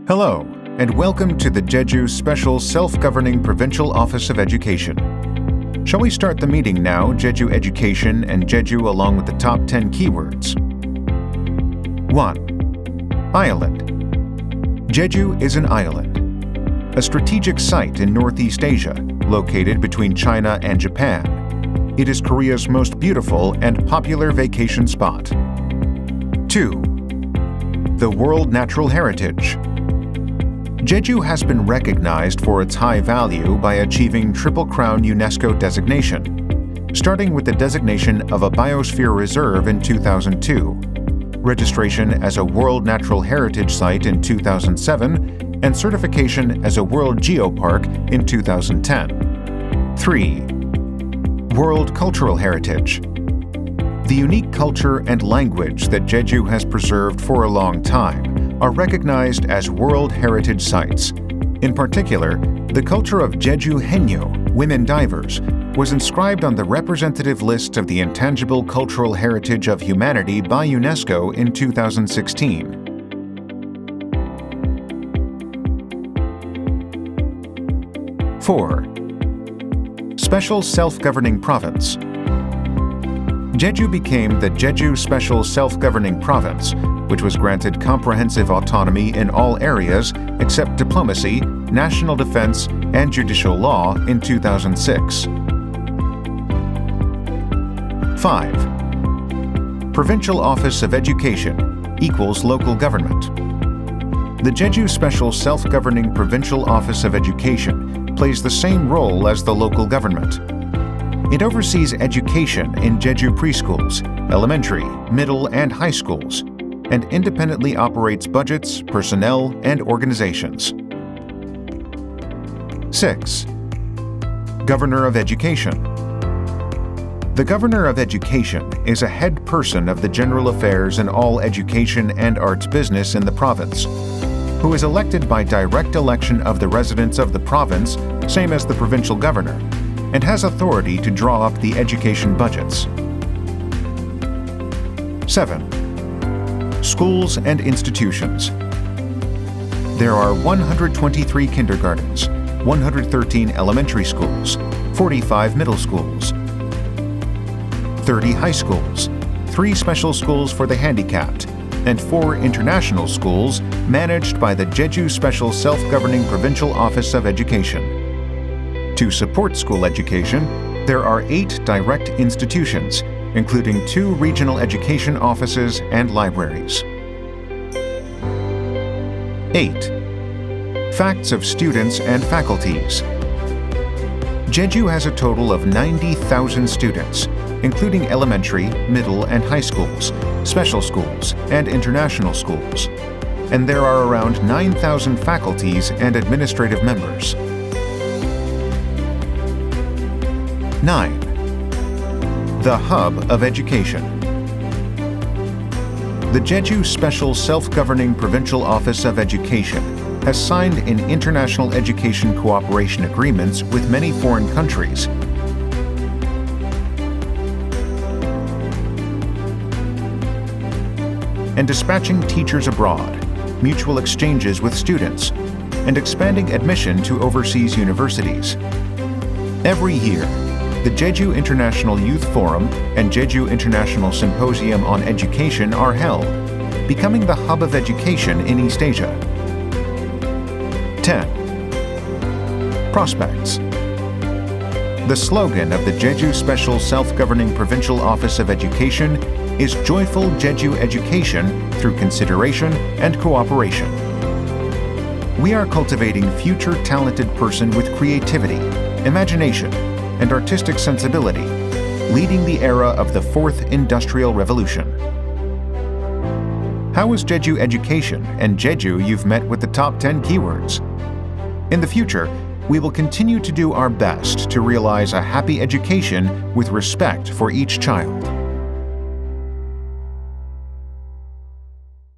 Hello, and welcome to the Jeju Special Self-Governing Provincial Office of Education. Shall we start the meeting now, Jeju Education and Jeju along with the top 10 keywords? 1. Island. Jeju is an island, a strategic site in Northeast Asia, located between China and Japan. It is Korea's most beautiful and popular vacation spot. 2. The World Natural Heritage. Jeju has been recognized for its high value by achieving Triple Crown UNESCO designation, starting with the designation of a Biosphere Reserve in 2002, registration as a World Natural Heritage Site in 2007, and certification as a World Geopark in 2010. 3. World Cultural Heritage. The unique culture and language that Jeju has preserved for a long time are recognized as World Heritage Sites. In particular, the culture of Jeju Haenyeo, women divers, was inscribed on the representative list of the Intangible Cultural Heritage of Humanity by UNESCO in 2016. 4. Special Self-Governing Province. Jeju became the Jeju Special Self-Governing Province, which was granted comprehensive autonomy in all areas except diplomacy, national defense, and judicial law in 2006. 5. Provincial Office of Education equals local government. The Jeju Special Self-Governing Provincial Office of Education plays the same role as the local government. It oversees education in Jeju preschools, elementary, middle, and high schools, and independently operates budgets, personnel, and organizations. 6. Governor of Education. The Governor of Education is a head person of the general affairs in all education and arts business in the province, who is elected by direct election of the residents of the province, same as the provincial governor, and has authority to draw up the education budgets. 7. Schools and institutions. There are 123 kindergartens, 113 elementary schools, 45 middle schools, 30 high schools, 3 special schools for the handicapped, and 4 international schools managed by the Jeju Special Self-Governing Provincial Office of Education. To support school education, there are 8 direct institutions, including 2 regional education offices and libraries. 8. Facts of students and faculties. Jeju has a total of 90,000 students, including elementary, middle, and high schools, special schools, and international schools. And there are around 9,000 faculties and administrative members. 9. The Hub of Education. The Jeju Special Self-Governing Provincial Office of Education has signed in international education cooperation agreements with many foreign countries and dispatching teachers abroad, mutual exchanges with students, and expanding admission to overseas universities. Every year, the Jeju International Youth Forum and Jeju International Symposium on Education are held, becoming the hub of education in East Asia. 10. Prospects. The slogan of the Jeju Special Self-Governing Provincial Office of Education is Joyful Jeju Education through consideration and cooperation. We are cultivating future talented person with creativity, imagination, and artistic sensibility, leading the era of the 4th Industrial Revolution. How is Jeju Education and Jeju you've met with the top 10 keywords? In the future, we will continue to do our best to realize a happy education with respect for each child.